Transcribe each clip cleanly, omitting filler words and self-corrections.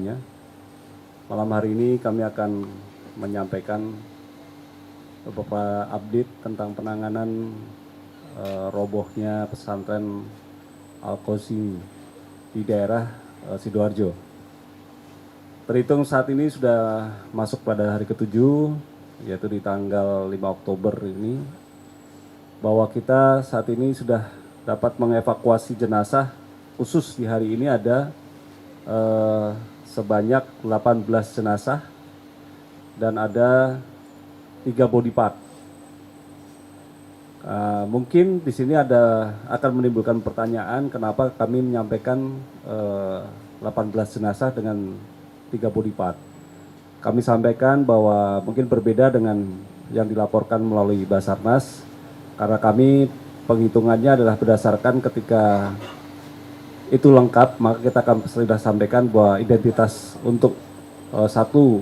semuanya. Malam hari ini kami akan menyampaikan beberapa update tentang penanganan robohnya pesantren Al-Qasim di daerah Sidoarjo. Terhitung saat ini sudah masuk pada hari ke-7, yaitu di tanggal 5 Oktober ini, bahwa kita saat ini sudah dapat mengevakuasi jenazah. Khusus di hari ini ada sebanyak 18 jenazah dan ada 3 body part. Mungkin di sini akan menimbulkan pertanyaan kenapa kami menyampaikan 18 jenazah dengan 3 body part. Kami sampaikan bahwa mungkin berbeda dengan yang dilaporkan melalui Basarnas, karena kami penghitungannya adalah berdasarkan ketika itu lengkap, maka kita akan sudah sampaikan bahwa identitas untuk satu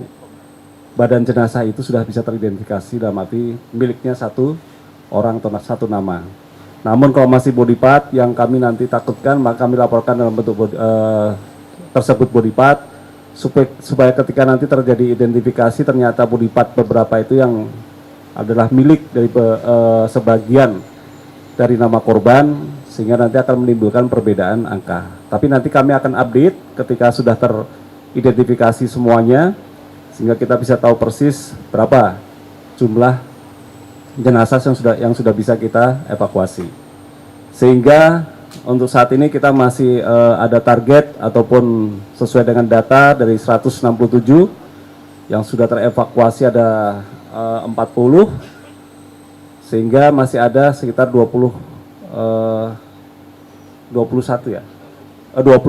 badan jenazah itu sudah bisa teridentifikasi, dalam arti miliknya satu orang atau satu nama. Namun kalau masih body part yang kami nanti takutkan, maka kami laporkan dalam bentuk tersebut body part, supaya ketika nanti terjadi identifikasi ternyata body part beberapa itu yang adalah milik dari sebagian dari nama korban, sehingga nanti akan menimbulkan perbedaan angka. Tapi nanti kami akan update ketika sudah teridentifikasi semuanya, sehingga kita bisa tahu persis berapa jumlah jenazah yang sudah bisa kita evakuasi. Sehingga untuk saat ini kita masih ada target ataupun sesuai dengan data dari 167 yang sudah terevakuasi ada 40, sehingga masih ada sekitar 20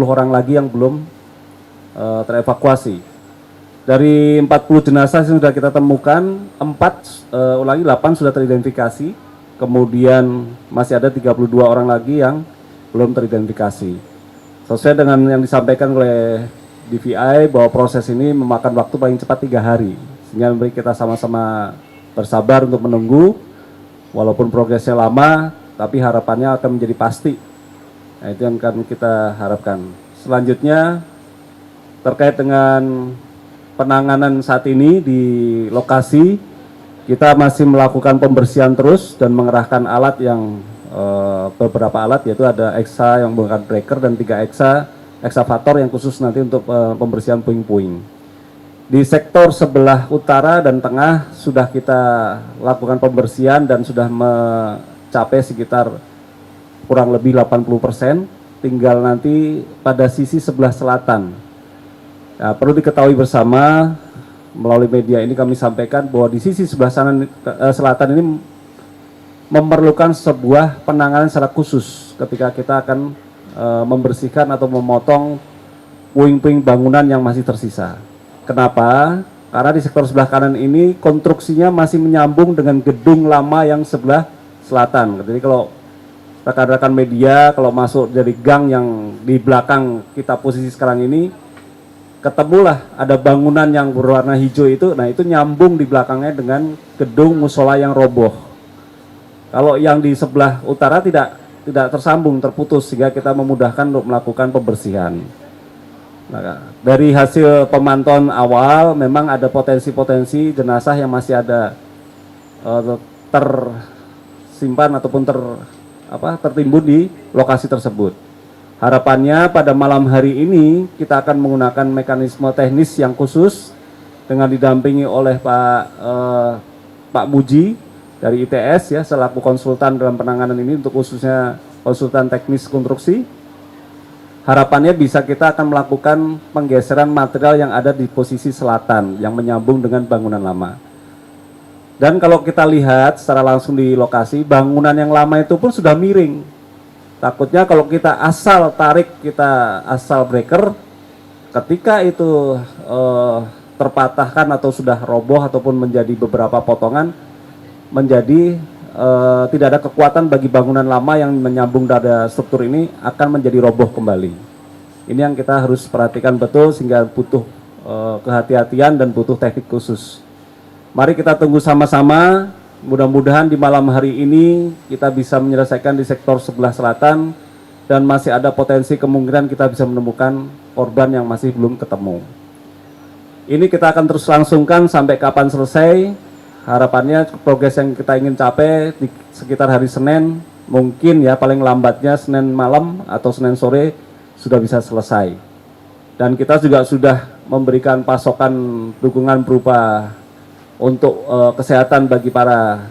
orang lagi yang belum terevakuasi. Dari 40 jenazah yang sudah kita temukan, 8 sudah teridentifikasi, kemudian masih ada 32 orang lagi yang belum teridentifikasi. Sesuai dengan yang disampaikan oleh DVI bahwa proses ini memakan waktu paling cepat 3 hari, sehingga mari kita sama-sama bersabar untuk menunggu, walaupun progresnya lama, tapi harapannya akan menjadi pasti. Nah, itu yang akan kita harapkan. Selanjutnya, terkait dengan penanganan saat ini di lokasi, kita masih melakukan pembersihan terus dan mengerahkan alat yang beberapa alat, yaitu ada EXA yang menggunakan breaker dan 3 eksavator yang khusus nanti untuk pembersihan puing-puing. Di sektor sebelah utara dan tengah sudah kita lakukan pembersihan dan sudah mencapai sekitar kurang lebih 80%, tinggal nanti pada sisi sebelah selatan. Nah, perlu diketahui bersama melalui media ini kami sampaikan bahwa di sisi sebelah selatan ini memerlukan sebuah penanganan secara khusus ketika kita akan membersihkan atau memotong puing-puing bangunan yang masih tersisa. Kenapa? Karena di sektor sebelah kanan ini konstruksinya masih menyambung dengan gedung lama yang sebelah selatan. Jadi kalau rekan-rekan media kalau masuk dari gang yang di belakang kita posisi sekarang ini, ketemulah ada bangunan yang berwarna hijau itu, nah itu nyambung di belakangnya dengan gedung musola yang roboh. Kalau yang di sebelah utara tidak tersambung, terputus, sehingga kita memudahkan untuk melakukan pembersihan. Nah, dari hasil pemantauan awal memang ada potensi-potensi jenazah yang masih ada tersimpan ataupun tertimbun di lokasi tersebut. Harapannya pada malam hari ini kita akan menggunakan mekanisme teknis yang khusus dengan didampingi oleh Pak Muji dari ITS ya, selaku konsultan dalam penanganan ini untuk khususnya konsultan teknis konstruksi. Harapannya bisa kita akan melakukan penggeseran material yang ada di posisi selatan yang menyambung dengan bangunan lama. Dan kalau kita lihat secara langsung di lokasi, bangunan yang lama itu pun sudah miring. Takutnya kalau kita asal tarik, kita asal breaker, ketika itu terpatahkan atau sudah roboh ataupun menjadi beberapa potongan, menjadi tidak ada kekuatan bagi bangunan lama yang menyambung dari struktur ini, akan menjadi roboh kembali. Ini yang kita harus perhatikan betul, sehingga butuh kehati-hatian dan butuh teknik khusus. Mari kita tunggu sama-sama, mudah-mudahan di malam hari ini kita bisa menyelesaikan di sektor sebelah selatan, dan masih ada potensi kemungkinan kita bisa menemukan korban yang masih belum ketemu. Ini kita akan terus langsungkan sampai kapan selesai. Harapannya progres yang kita ingin capai di sekitar hari Senin, mungkin ya paling lambatnya Senin malam atau Senin sore sudah bisa selesai. Dan kita juga sudah memberikan pasokan dukungan berupa untuk kesehatan bagi para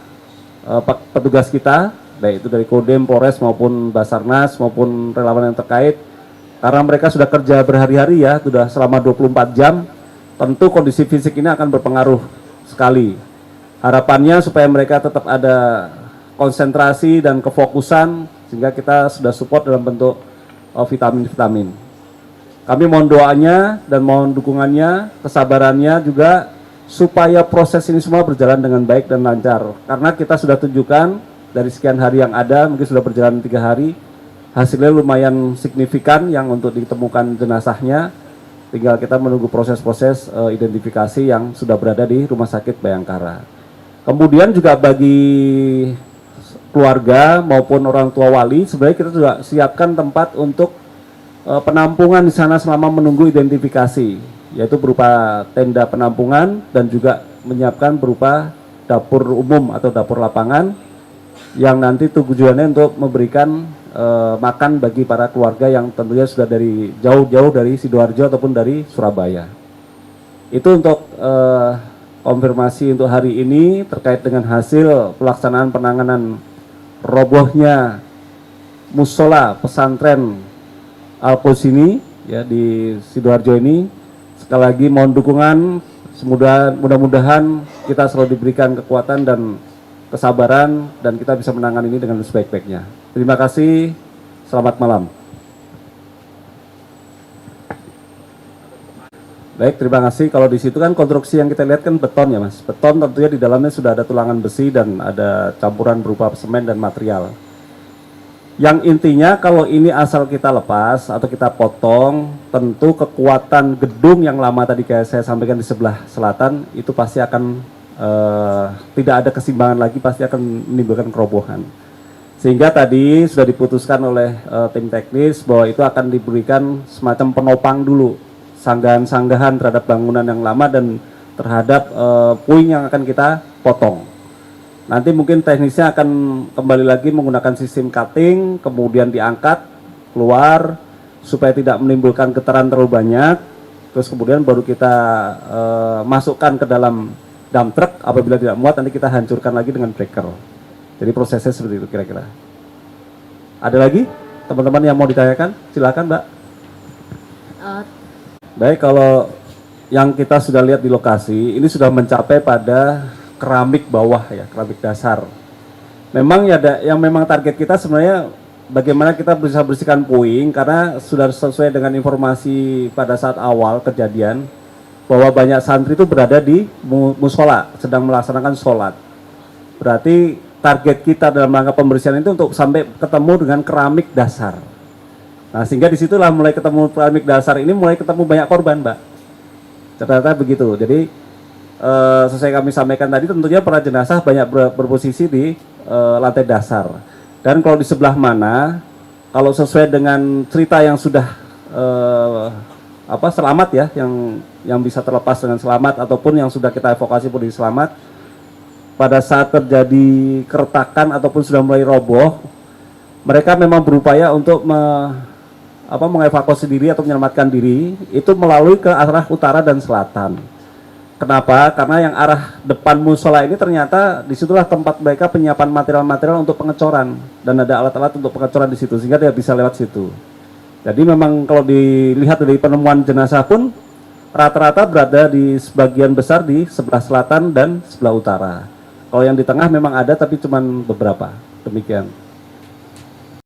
petugas kita, baik itu dari Kodim, Polres maupun Basarnas maupun relawan yang terkait. Karena mereka sudah kerja berhari-hari ya, sudah selama 24 jam, tentu kondisi fisik ini akan berpengaruh sekali. Harapannya supaya mereka tetap ada konsentrasi dan kefokusan, sehingga kita sudah support dalam bentuk vitamin-vitamin. Kami mohon doanya dan mohon dukungannya, kesabarannya juga, supaya proses ini semua berjalan dengan baik dan lancar. Karena kita sudah tunjukkan dari sekian hari yang ada, mungkin sudah berjalan 3 hari, hasilnya lumayan signifikan yang untuk ditemukan jenazahnya. Tinggal kita menunggu proses-proses identifikasi yang sudah berada di Rumah Sakit Bayangkara. Kemudian juga bagi keluarga maupun orang tua wali, sebenarnya kita juga siapkan tempat untuk penampungan di sana selama menunggu identifikasi, yaitu berupa tenda penampungan dan juga menyiapkan berupa dapur umum atau dapur lapangan yang nanti tujuannya untuk memberikan makan bagi para keluarga yang tentunya sudah dari jauh-jauh dari Sidoarjo ataupun dari Surabaya. Itu untuk konfirmasi untuk hari ini terkait dengan hasil pelaksanaan penanganan robohnya musola pesantren Al-Quds ini ya di Sidoarjo ini. Sekali lagi mohon dukungan, mudah-mudahan kita selalu diberikan kekuatan dan kesabaran dan kita bisa menangani ini dengan sebaik-baiknya. Terima kasih, selamat malam. Baik, terima kasih. Kalau di situ kan konstruksi yang kita lihat kan beton ya Mas. Beton tentunya di dalamnya sudah ada tulangan besi dan ada campuran berupa semen dan material. Yang intinya kalau ini asal kita lepas atau kita potong, tentu kekuatan gedung yang lama tadi kayak saya sampaikan di sebelah selatan itu pasti akan tidak ada keseimbangan lagi, pasti akan menimbulkan kerobohan. Sehingga tadi sudah diputuskan oleh tim teknis bahwa itu akan diberikan semacam penopang dulu, sanggahan-sanggahan terhadap bangunan yang lama dan terhadap puing yang akan kita potong. Nanti mungkin teknisnya akan kembali lagi menggunakan sistem cutting, kemudian diangkat keluar supaya tidak menimbulkan getaran terlalu banyak. Terus kemudian baru kita masukkan ke dalam dump truck. Apabila tidak muat nanti kita hancurkan lagi dengan breaker. Jadi prosesnya seperti itu kira-kira. Ada lagi teman-teman yang mau ditanyakan? Silakan Mbak. Baik, kalau yang kita sudah lihat di lokasi ini sudah mencapai pada keramik bawah ya, keramik dasar. Memang ya yang memang target kita sebenarnya bagaimana kita bisa bersihkan puing, karena sudah sesuai dengan informasi pada saat awal kejadian bahwa banyak santri itu berada di musola sedang melaksanakan sholat. Berarti target kita dalam rangka pembersihan itu untuk sampai ketemu dengan keramik dasar. Nah, sehingga disitulah mulai ketemu keramik dasar ini, mulai ketemu banyak korban, Mbak. Ternyata begitu. Jadi sesuai kami sampaikan tadi, tentunya para jenazah banyak berposisi di lantai dasar. Dan kalau di sebelah mana, kalau sesuai dengan cerita yang sudah selamat ya, yang bisa terlepas dengan selamat ataupun yang sudah kita evakuasi pun selamat, pada saat terjadi keretakan ataupun sudah mulai roboh, mereka memang berupaya untuk mengevakuasi diri atau menyelamatkan diri itu melalui ke arah utara dan selatan. Kenapa? Karena yang arah depan musola ini ternyata disitulah tempat mereka penyiapan material-material untuk pengecoran dan ada alat-alat untuk pengecoran di situ sehingga dia bisa lewat situ. Jadi memang kalau dilihat dari penemuan jenazah pun rata-rata berada di sebagian besar di sebelah selatan dan sebelah utara. Kalau yang di tengah memang ada tapi cuma beberapa. Demikian.